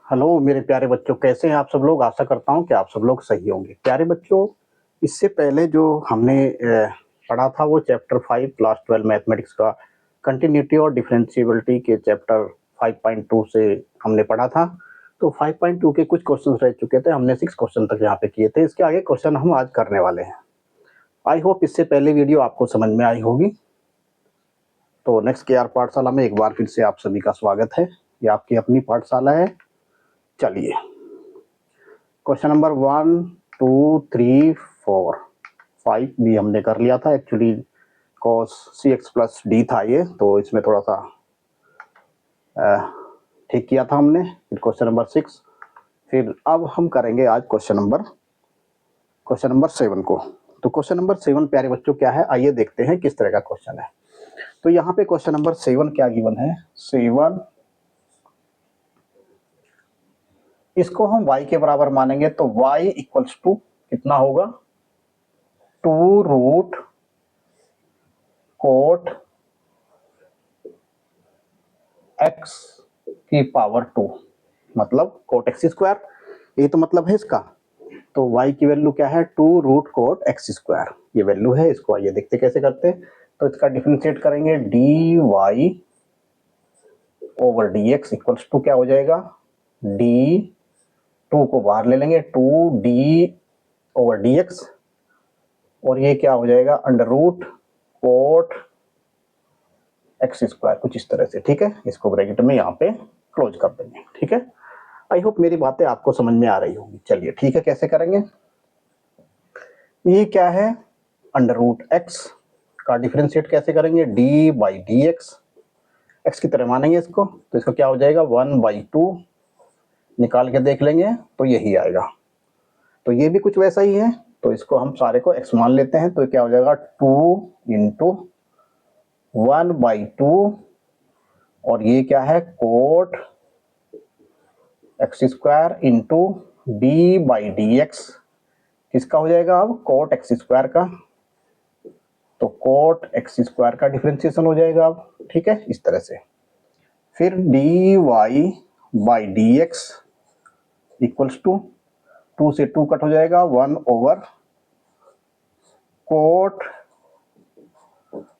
Hello मेरे प्यारे बच्चों, कैसे हैं आप सब लोग। आशा करता हूं कि आप सब लोग सही होंगे। प्यारे बच्चों, इससे पहले जो हमने पढ़ा था वो चैप्टर 5 क्लास 12 मैथमेटिक्स का कंटिन्यूटी और डिफरेंशिएबिलिटी के चैप्टर 5.2 से हमने पढ़ा था। तो 5.2 के कुछ क्वेश्चन रह चुके थे, हमने 6 क्वेश्चन तक यहाँ पे किए थे। इसके आगे क्वेश्चन हम आज करने वाले हैं। आई होप इससे पहले वीडियो आपको समझ में आई होगी। तो नेक्स्ट के आर पाठशाला में एक बार फिर से आप सभी का स्वागत है। ये आपकी अपनी पाठशाला है। चलिए, क्वेश्चन नंबर 1, 2, 3, 4, 5 भी हमने कर लिया था। Actually cos cx plus D था ये, तो इसमें थोड़ा सा ठीक किया था हमने। फिर क्वेश्चन नंबर 6, फिर अब हम करेंगे आज क्वेश्चन नंबर 7 को। तो क्वेश्चन नंबर 7 प्यारे बच्चों क्या है, आइए देखते हैं किस तरह का क्वेश्चन है। तो यहाँ पे क्वेश्चन नंबर 7 क्या गिवन है, 7 इसको हम y के बराबर मानेंगे तो y इक्वल्स टू कितना होगा, 2 रूट कोट x की पावर 2, मतलब कोट एक्स स्क्वायर। ये तो मतलब है इसका। तो y की वैल्यू क्या है, 2 रूट कोट एक्स स्क्वायर, ये वैल्यू है। इसको आइए देखते कैसे करते हैं। तो इसका डिफरेंशिएट करेंगे, dy over dx equals to क्या हो जाएगा, d 2 को बाहर ले लेंगे, 2d ओवर dx, और ये क्या हो जाएगा, under root cot X square, कुछ इस तरह से। ठीक है, इसको ब्रैकेट में यहाँ पे क्लोज कर देंगे। ठीक है, आई होप मेरी बातें आपको समझ में आ रही होंगी। चलिए ठीक है, कैसे करेंगे। ये क्या है, अंडर रूट एक्स का डिफरेंशिएट कैसे करेंगे, डी बाई डी एक्स की तरह मानेंगे इसको। तो इसको क्या हो जाएगा, 1/2 निकाल के देख लेंगे तो यही आएगा। तो ये भी कुछ वैसा ही है, तो इसको हम सारे को एक्स मान लेते हैं। तो क्या हो जाएगा, 2 इंटू 1/2, और ये क्या है, cot X square into D by D x, किसका हो जाएगा अब, कोट एक्स स्क्वायर का। तो कोट एक्स स्क्वायर का डिफरेंशिएशन हो जाएगा अब। ठीक है, इस तरह से। फिर D Y by D X equals to 2 से 2 कट हो जाएगा, 1 ओवर कोट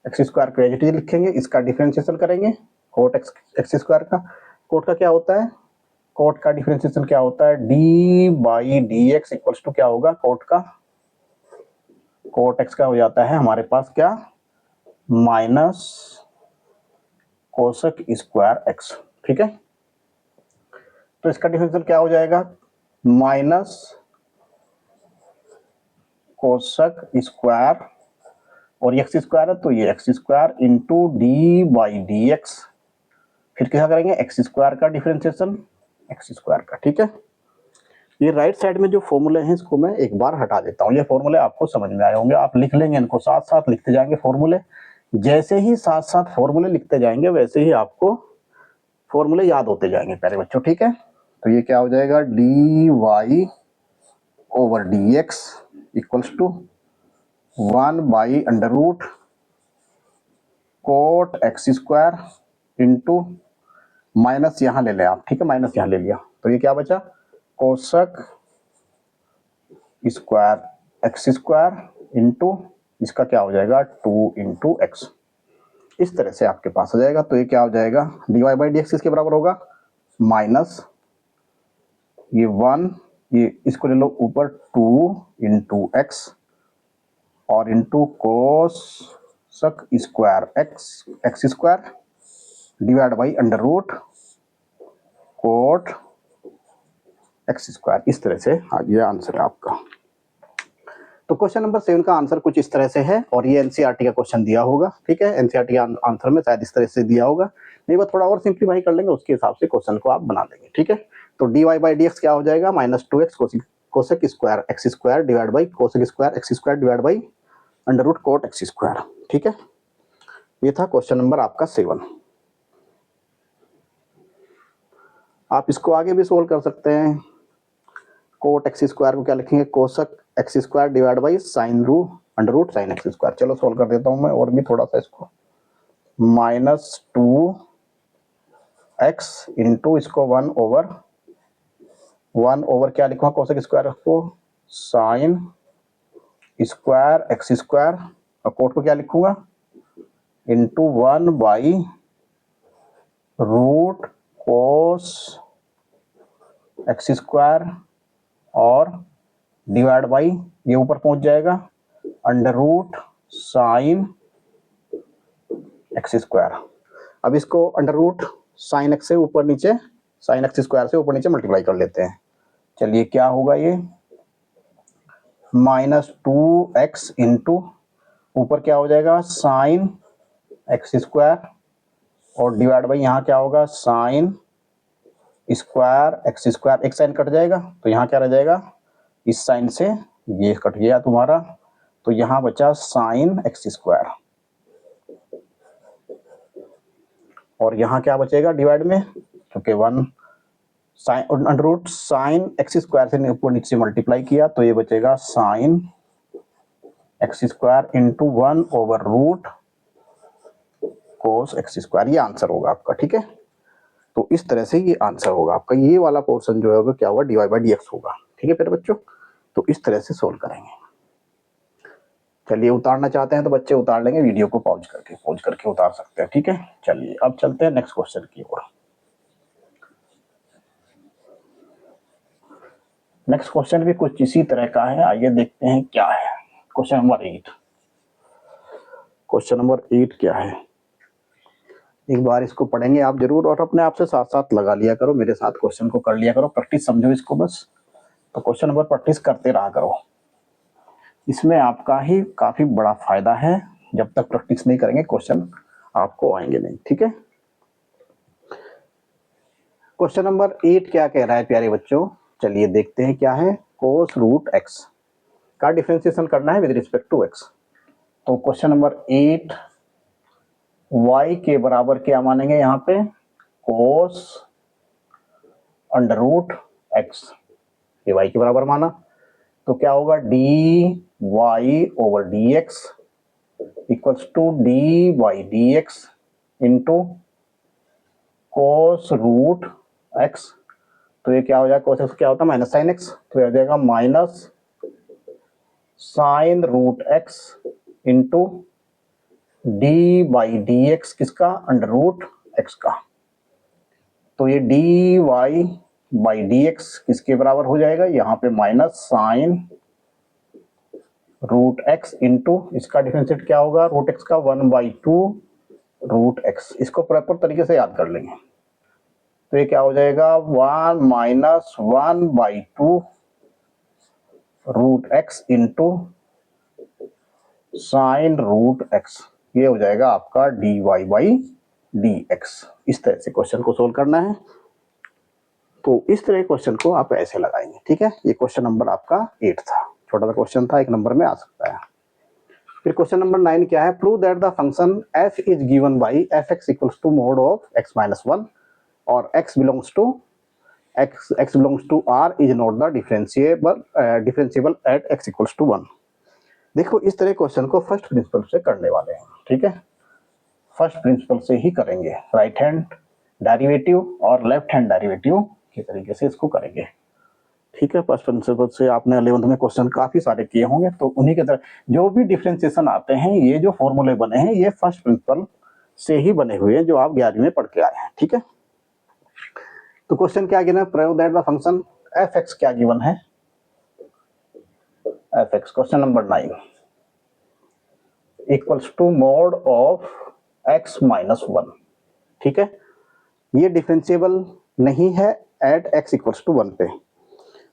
एक्स स्क्वायर को एज इट इज लिखेंगे, इसका डिफरेंशिएशन करेंगे। कोट एक्स स्क्वायर का, कोट का क्या होता है, कोट का डिफरेंशिएशन क्या होता है, D by D X equals to क्या होगा, कोट का, कोट एक्स का हो जाता है हमारे पास क्या, माइनस कोसेक स्क्वायर एक्स। ठीक है, तो इसका डिफरेंशियल क्या हो जाएगा, माइनस कोसेक स्क्वायर, और एक्स स्क्वायर है तो ये x square into D by D x. फिर क्या करेंगे, एक्स स्क्वायर का डिफरेंशिएशन एक्स स्क्वायर का। ठीक है, ये राइट साइड में जो फॉर्मूले हैं इसको मैं एक बार हटा देता हूँ। ये फॉर्मूले आपको समझ में आए होंगे, आप लिख लेंगे इनको, साथ साथ लिखते जाएंगे फॉर्मूले। जैसे ही साथ साथ फॉर्मूले लिखते जाएंगे वैसे ही आपको फॉर्मूले याद होते जाएंगे प्यारे बच्चों। ठीक है, तो ये क्या हो जाएगा, D Y over D X equals to 1/√, cot X square into, minus यहाँ ले लें आप। ठीक है, माइनस यहाँ ले लिया तो ये क्या बचा, cosec square X square into, इसका क्या हो जाएगा, 2 इंटू एक्स। इस तरह से आपके पास आ जाएगा। तो ये क्या हो जाएगा, D Y by D X किसके बराबर होगा, माइनस ये 1, ये इसको ले लो ऊपर, 2 इंटू एक्स और into cosec square X square divide by under root cot X square. इस तरह से ये आंसर है आपका। तो क्वेश्चन नंबर 7 का आंसर कुछ इस तरह से है, और ये एनसीईआरटी का क्वेश्चन दिया होगा। ठीक है, एनसीईआरटी का आंसर में शायद इस तरह से दिया होगा, नहीं वो थोड़ा और सिंप्लीफाई कर लेंगे, उसके हिसाब से क्वेश्चन को आप बना लेंगे। ठीक है, तो D Y by D X क्या हो जाएगा, -2x cosec square X square divide by cosec square X square divide by under root cot X square. ठीक है, ये था क्वेश्चन नंबर आपका 7। आप इसको आगे भी सोल्व कर सकते हैं। कोट एक्स स्क्वायर को क्या लिखेंगे, cosec X square divide by sine under root sine X square. चलो सोल्व कर देता हूं मैं और भी थोड़ा सा इसको, -2x इंटू इसको 1 ओवर 1 ओवर क्या लिखूंगा कोसेक स्क्वायर को, साइन स्क्वायर एक्स स्क्वायर, और कोट को क्या लिखूंगा, into 1 by root cos X square, और डिवाइड बाई ये ऊपर पहुंच जाएगा under root sine X square. अब इसको अंडर रूट साइन एक्स से ऊपर नीचे, साइन एक्स स्क्वायर से ऊपर नीचे मल्टीप्लाई कर लेते हैं। चलिए क्या होगा ये, -2x इंटू ऊपर क्या हो जाएगा साइन एक्स स्क्वायर, और डिवाइड बाई यहाँ क्या होगा साइन स्क्वायर एक्स स्क्वायर, एक साइन कट जाएगा तो यहाँ क्या रह जाएगा, इस साइन से ये कट गया तुम्हारा, तो यहाँ बचा साइन एक्स स्क्वायर, और यहाँ क्या बचेगा डिवाइड में, क्योंकि 1 sine under root sine X square से ऊपर नीचे मल्टीप्लाई किया तो ये बचेगा sine X square into 1 over root cos X square. ये आंसर होगा आपका, ठीक है। तो इस तरह से ये आंसर होगा आपका, ये वाला पोर्शन जो होगा क्या होगा, dy बाई डी एक्स होगा, ठीक है प्यारे बच्चों। तो इस तरह से सोल्व करेंगे। चलिए उतारना चाहते हैं तो बच्चे उतार लेंगे, वीडियो को पॉज करके उतार सकते हैं, ठीक है। चलिए अब चलते हैं नेक्स्ट क्वेश्चन की ओर। नेक्स्ट क्वेश्चन भी कुछ इसी तरह का है, आइए देखते हैं क्या है। क्वेश्चन नंबर 8, क्वेश्चन नंबर 8 क्या है, एक बार इसको पढ़ेंगे आप जरूर, और अपने आप से साथ साथ लगा लिया करो, मेरे साथ क्वेश्चन को कर लिया करो, प्रैक्टिस समझो इसको बस। तो क्वेश्चन नंबर प्रैक्टिस करते रहा करो, इसमें आपका ही काफी बड़ा फायदा है। जब तक प्रैक्टिस नहीं करेंगे क्वेश्चन आपको आएंगे नहीं, ठीक है। क्वेश्चन नंबर 8 क्या कह रहा है प्यारे बच्चों, चलिए देखते हैं क्या है। कोस रूट एक्स का डिफरेंशिएशन करना है विद रिस्पेक्ट टू एक्स। तो क्वेश्चन नंबर 8 y के बराबर क्या मानेंगे यहाँ पे, कोस अंडर रूट एक्स, ये y के बराबर माना तो क्या होगा D Y over D X equals to D Y D X into cos root X. तो ये क्या हो जाएगा, कोस एक्स क्या होता है माइनस साइन एक्स, तो ये हो जाएगा minus sine root x into D by D x किसका, अंडर रूट एक्स का। तो ये D Y by D X किसके बराबर हो जाएगा, यहाँ पे minus sine root x into इसका डिफरेंशिएट क्या होगा रूट एक्स का 1/2 रूट एक्स। इसको प्रॉपर तरीके से याद कर लेंगे तो ये क्या हो जाएगा 1 minus 1/2 root x into sine root x, ये हो जाएगा आपका d Y by D x. इस तरह से क्वेश्चन को सोल्व करना है। तो इस तरह क्वेश्चन को आप ऐसे लगाएंगे, ठीक है। ये क्वेश्चन नंबर आपका 8 था, छोटा सा क्वेश्चन था, एक नंबर में आ सकता है। फिर क्वेश्चन नंबर 9 क्या है, prove that the function f is given by f x equals to mod of x minus 1 और x belongs to r is not the differentiable at x equals to 1। देखो इस तरह क्वेश्चन को first principle से करने वाले हैं, ठीक है। फर्स्ट प्रिंसिपल से ही करेंगे, राइट हैंड डेरिवेटिव और लेफ्ट हैंड डेरिवेटिव के तरीके से इसको करेंगे, ठीक है। फर्स्ट प्रिंसिपल से आपने 11th में क्वेश्चन काफी सारे किए होंगे, तो उन्हीं के तरह जो भी डिफरेंशिएशन आते हैं, ये जो फॉर्मूले बने हैं ये फर्स्ट प्रिंसिपल से ही बने हुए हैं, जो आप 11वीं में पढ़ के आए हैं, ठीक है। तो क्वेश्चन क्या गिवन है, prove that the function f x क्या गिवन है, f x question number 9 equals to mod of x minus 1, ठीक है। ये डिफरेंशिएबल नहीं है एट एक्स इक्वल्स टू 1 पे।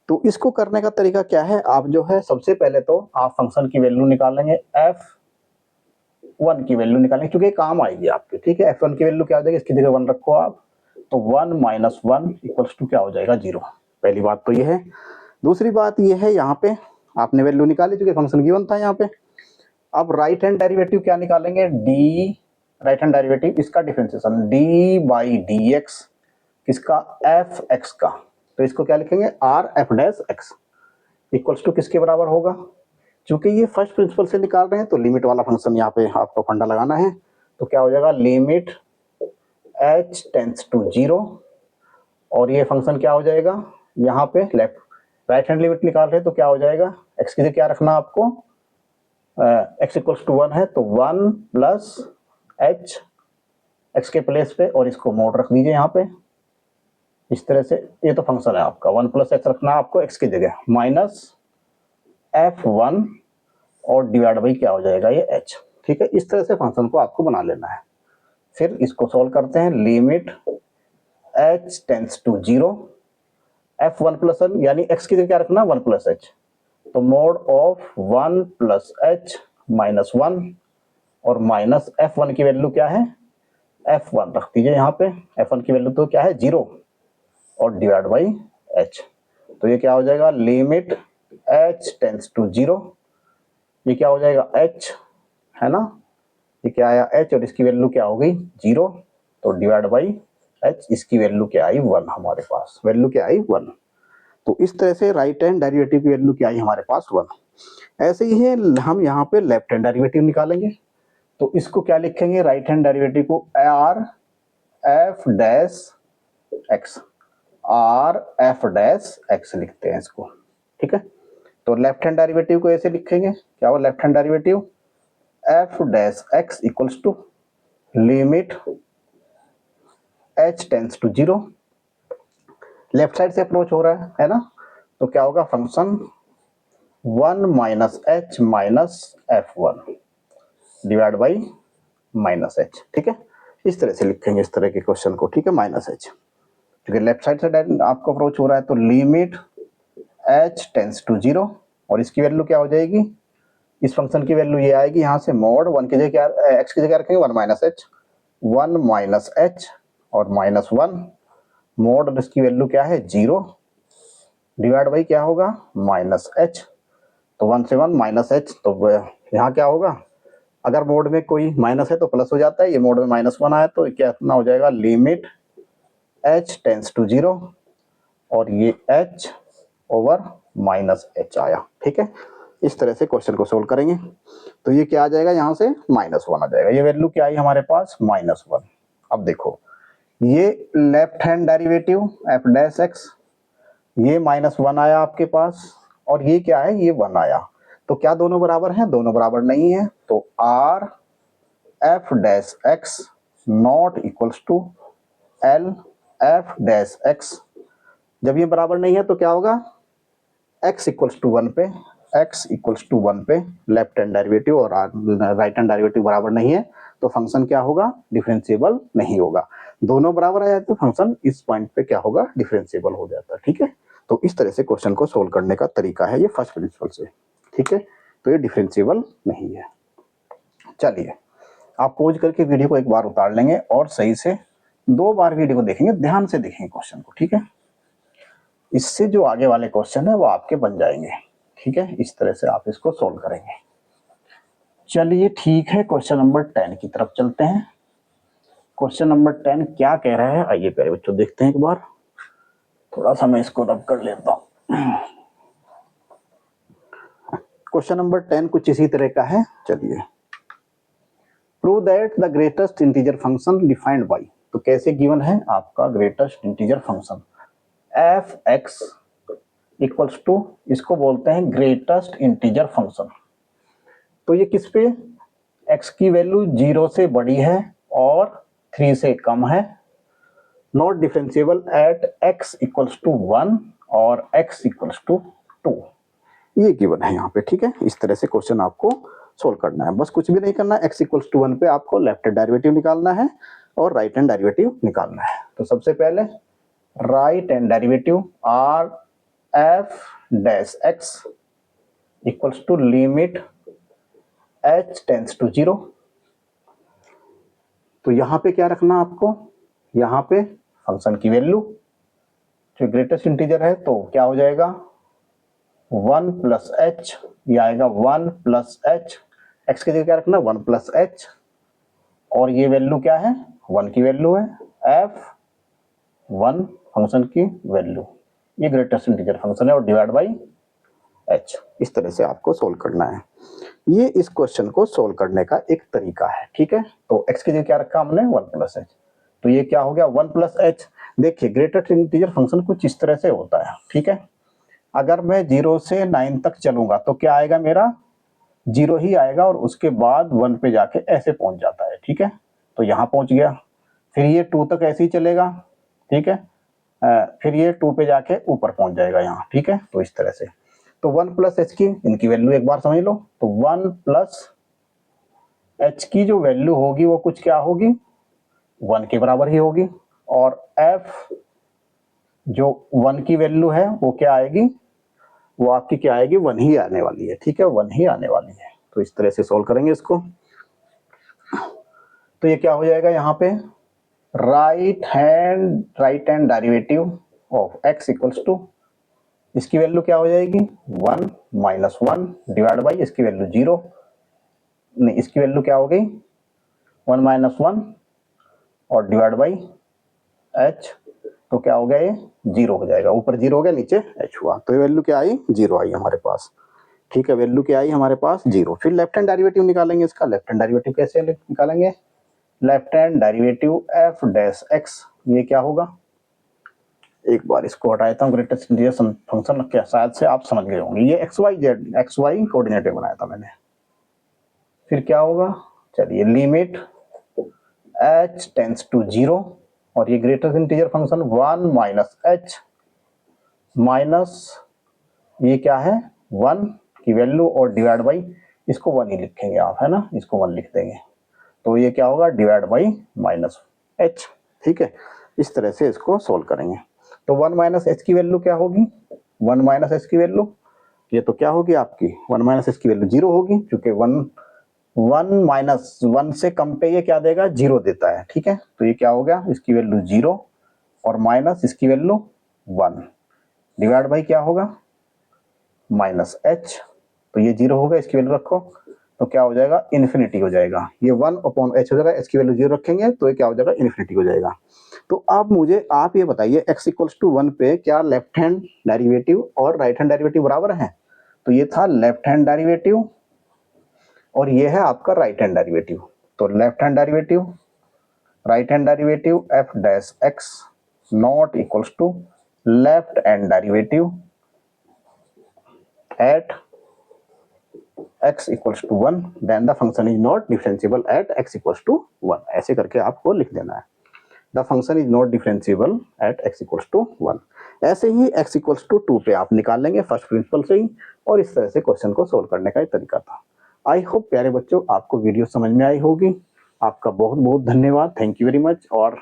तो इसको करने का तरीका क्या है, आप जो है सबसे पहले तो आप फंक्शन की वैल्यू निकालेंगे, f1 की वैल्यू निकालेंगे क्योंकि काम आएगी आपके, ठीक है। f1 की वैल्यू क्या हो जाएगी, इसकी जगह 1 रखो आप, तो 1 माइनस 1 इक्वल्स टू क्या हो जाएगा 0। पहली बात तो ये है। दूसरी बात ये है, यहाँ पे आपने वैल्यू निकाली क्योंकि फंक्शन गिवन था यहाँ पे। अब राइट हैंड डेरिवेटिव क्या निकालेंगे, डी राइट हैंड डेरिवेटिव इसका differentiation d by D x किसका, एफ एक्स का। तो इसको क्या लिखेंगे, R f dash x equals to किसके बराबर होगा, क्योंकि ये फर्स्ट प्रिंसिपल से निकाल रहे हैं तो लिमिट वाला फंक्शन यहाँ पे आपको फंडा लगाना है। तो क्या हो जाएगा, लिमिट h टेंड्स टू 0 और ये फंक्शन क्या हो जाएगा यहाँ पे लेफ्ट राइट हैंड लिमिट निकाल रहे हैं तो क्या हो जाएगा, एक्स की जगह क्या रखना आपको, एक्स इक्वल्स टू 1 है तो 1 प्लस एच एक्स के प्लेस पे, और इसको मोड रख दीजिए यहाँ पे इस तरह से। ये तो फंक्शन है आपका, 1 प्लस एच रखना है आपको एक्स की जगह, माइनस f1 और डिवाइड बाई क्या हो जाएगा ये h। ठीक है, इस तरह से फंक्शन को आपको बना लेना है। फिर इसको सॉल्व करते हैं, limit h tends to 0 f1 plus n, यानी x की जगह क्या रखना 1 प्लस h, तो mod of 1 plus h minus 1 और माइनस f1 की वैल्यू क्या है, f1 रख दीजिए यहाँ पे, f1 की वैल्यू तो क्या है 0 और डिवाइड बाई h। तो ये क्या हो जाएगा, लिमिट h टेंड्स टू 0, ये क्या हो जाएगा h है ना, ये क्या आया h और इसकी वैल्यू क्या हो गई 0, तो डिवाइड बाई h, इसकी वैल्यू क्या आई 1, हमारे पास वैल्यू क्या आई 1। तो इस तरह से राइट हैंड डेरिवेटिव की वैल्यू क्या आई हमारे पास 1। ऐसे ही है हम यहाँ पे लेफ्ट हैंड डेरिवेटिव निकालेंगे, तो इसको क्या लिखेंगे, राइट हैंड डेरिवेटिव को are f dash x, are f dash x लिखते हैं इसको। ठीक है, तो लेफ्ट हैंड डेरिवेटिव को ऐसे लिखेंगे, क्या हो left hand derivative, f dash x equals to limit h tends to 0, left side से अप्रोच हो रहा है ना, तो क्या होगा function 1 minus h minus f1 divide by minus h. ठीक है, इस तरह से लिखेंगे इस तरह के क्वेश्चन को। ठीक है, माइनस एच, क्योंकि लेफ्ट साइड से आपको अप्रोच हो रहा है, तो लिमिट h टेंड्स टू 0 और इसकी वैल्यू क्या हो जाएगी, इस फंक्शन की वैल्यू ये आएगी यहाँ से, मोड 1 की जगह क्या x की जगह रखेंगे 1 माइनस एच, 1 माइनस एच और माइनस 1, मोड इसकी वैल्यू क्या है 0 डिवाइड बाई क्या होगा माइनस एच, तो 1 से 1 माइनस एच, तो यहाँ क्या होगा, अगर मोड में कोई माइनस है तो प्लस हो जाता है, ये मोड में माइनस 1 आया तो क्या इतना हो जाएगा, लिमिट h टेंड्स टू 0 और ये h ओवर माइनस एच आया। ठीक है, इस तरह से क्वेश्चन को सोल्व करेंगे, तो ये क्या आ जाएगा, यहाँ से माइनस 1 आ जाएगा, ये वैल्यू क्या आई हमारे पास माइनस 1। अब देखो ये left hand derivative f dash x, ये माइनस 1 आया आपके पास, और ये क्या है ये 1 आया, तो क्या दोनों बराबर हैं, दोनों बराबर नहीं है, तो R f dash x not equals to L f dash x. जब ये बराबर नहीं है तो क्या होगा, x इक्वल्स टू 1 पे, x इक्वल्स टू 1 पे लेफ्ट हैंड डेरिवेटिव और राइट हैंड डेरिवेटिव बराबर नहीं है, तो फंक्शन क्या होगा, डिफरेंशिएबल नहीं होगा। दोनों बराबर आ जाए तो फंक्शन इस पॉइंट पे क्या होगा, डिफरेंशिएबल हो जाता है। ठीक है, तो इस तरह से क्वेश्चन को सोल्व करने का तरीका है ये फर्स्ट प्रिंसिपल से। ठीक है, तो ये डिफरेंशिएबल नहीं है। चलिए आप पॉज करके वीडियो को एक बार उतार लेंगे और सही से 2 बार वीडियो को देखेंगे, ध्यान से देखेंगे क्वेश्चन को। ठीक है, इससे जो आगे वाले क्वेश्चन है वो आपके बन जाएंगे। ठीक है, इस तरह से आप इसको सोल्व करेंगे। चलिए ठीक है, क्वेश्चन नंबर 10 की तरफ चलते हैं। क्वेश्चन नंबर 10 क्या कह रहा है, आइए प्यारे बच्चों देखते हैं एक बार, थोड़ा सा मैं इसको रब कर लेता हूं। क्वेश्चन नंबर 10 कुछ इसी तरह का है। चलिए, prove that the greatest integer function defined by, तो कैसे गिवन है आपका greatest integer function f x equals to, इसको बोलते हैं ग्रेटेस्ट इंटीजर फंक्शन। तो ये किस पे, x की वैल्यू 0 से बड़ी है और 3 से कम है, not differentiable at x equals to 1 और x इक्वल्स टू 2, ये गिवन है यहाँ पे। ठीक है, इस तरह से क्वेश्चन आपको सोल्व करना है, बस कुछ भी नहीं करना है। x इक्वल्स टू 1 पे आपको लेफ्ट हैंड डेरिवेटिव निकालना है और राइट हैंड डेरिवेटिव निकालना है। तो सबसे पहले right hand derivative R f dash x equals to limit h tends to 0, तो यहाँ पे क्या रखना आपको, यहाँ पे फंक्शन की वैल्यू जो ग्रेटेस्ट इंटीजर है तो क्या हो जाएगा 1 प्लस एच, ये आएगा 1 प्लस एच, एक्स की जगह क्या रखना 1 प्लस एच, और ये वैल्यू क्या है 1 की वैल्यू है, एफ 1 फंक्शन की वैल्यू, ये ग्रेटेस्ट इंटीजर फंक्शन है, और डिवाइड बाई एच। इस तरह से आपको सोल्व करना है। ये इस क्वेश्चन को सोल्व करने का एक तरीका है। ठीक है, तो x की जगह क्या रखा हमने 1 प्लस एच, तो ये क्या हो गया 1 प्लस एच, देखिए ग्रेटेस्ट इंटीजर फंक्शन कुछ इस तरह से होता है, ठीक है। अगर मैं 0 से 9 तक चलूंगा तो क्या आएगा, मेरा 0 ही आएगा और उसके बाद 1 पे जाके ऐसे पहुंच जाता है, ठीक है। तो यहाँ पहुंच गया, फिर ये 2 तक ऐसे ही चलेगा, ठीक है। फिर ये 2 पे जाके ऊपर पहुंच जाएगा यहाँ, ठीक है। तो इस तरह से तो 1 प्लस एच की इनकी वैल्यू एक बार समझ लो, तो 1 प्लस एच की जो वैल्यू होगी वो कुछ क्या होगी, 1 के बराबर ही होगी। और एफ जो 1 की वैल्यू है वो क्या आएगी, वो आपकी क्या आएगी, 1 ही आने वाली है, ठीक है, 1 ही आने वाली है। तो इस तरह से सॉल्व करेंगे इसको। तो ये क्या हो जाएगा यहाँ पे, right hand derivative of x equals to, इसकी वैल्यू क्या हो जाएगी 1 माइनस 1 डिवाइड बाई इसकी वैल्यू 0, नहीं इसकी वैल्यू क्या हो गई 1 माइनस 1 और डिवाइड बाई h, तो क्या हो गया ये 0 हो जाएगा, ऊपर 0 हो गया नीचे h हुआ, तो ये वैल्यू क्या आई 0 आई हमारे पास, ठीक है। वैल्यू क्या आई हमारे पास 0। फिर लेफ्ट हैंड डेरिवेटिव निकालेंगे इसका। लेफ्ट हैंड डेरिवेटिव कैसे निकालेंगे, left hand derivative f dash x, ये क्या होगा, एक बार इसको हटा देता हूँ, ग्रेटेस्ट इंटीजर फंक्शन क्या शायद से आप समझ गए होंगे, ये xy कोऑर्डिनेट बनाया था मैंने। फिर क्या होगा, चलिए लिमिट h टेंड्स टू 0 और ये greatest integer function 1 minus h minus ये क्या है 1 की वैल्यू और डिवाइड बाई, इसको 1 ही लिखेंगे आप, है ना, इसको 1 लिख देंगे, तो ये क्या होगा डिवाइड बाई माइनस h, ठीक है। इस तरह से इसको सोल्व करेंगे। तो 1 माइनस एच की वैल्यू क्या होगी, 1 माइनस एच की वैल्यू ये तो क्या होगी आपकी 1 माइनस एच की वैल्यू 0 होगी, क्योंकि 1 माइनस 1 से कम पे ये क्या देगा 0 देता है, ठीक है। तो ये क्या हो गया, इसकी वैल्यू 0 और माइनस इसकी वैल्यू 1 डिवाइड बाई क्या होगा माइनस एच, तो ये 0 होगा, इसकी वैल्यू रखो तो क्या हो जाएगा इन्फिनिटी हो जाएगा, ये 1 अपॉन एच हो जाएगा, एच की वैल्यू 0 रखेंगे तो ये क्या हो जाएगा इन्फिनिटी हो जाएगा। तो अब मुझे आप ये बताइए x इक्वल्स टू 1 पे क्या लेफ्ट हैंड डेरिवेटिव और राइट हैंड डेरिवेटिव बराबर है, तो ये था लेफ्ट हैंड डेरिवेटिव और ये है आपका राइट हैंड डेरिवेटिव। तो left hand derivative right hand derivative f dash x not equals to left hand derivative at x equals to 1 then the function is not differentiable at x equals to 1, ऐसे करके आपको लिख देना है, the function is not differentiable at x equals to 1। ऐसे ही x equals to 2 पे आप निकाल लेंगे फर्स्ट प्रिंसिपल से ही, और इस तरह से क्वेश्चन को सोल्व करने का एक तरीका था। आई होप प्यारे बच्चों आपको वीडियो समझ में आई होगी, आपका बहुत बहुत धन्यवाद, थैंक यू वेरी मच। और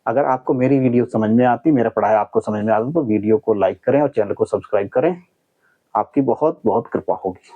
अगर आपको मेरी वीडियो समझ में आती, मेरा पढ़ाई आपको समझ में आता तो वीडियो को लाइक करें और चैनल को सब्सक्राइब करें, आपकी बहुत बहुत कृपा होगी।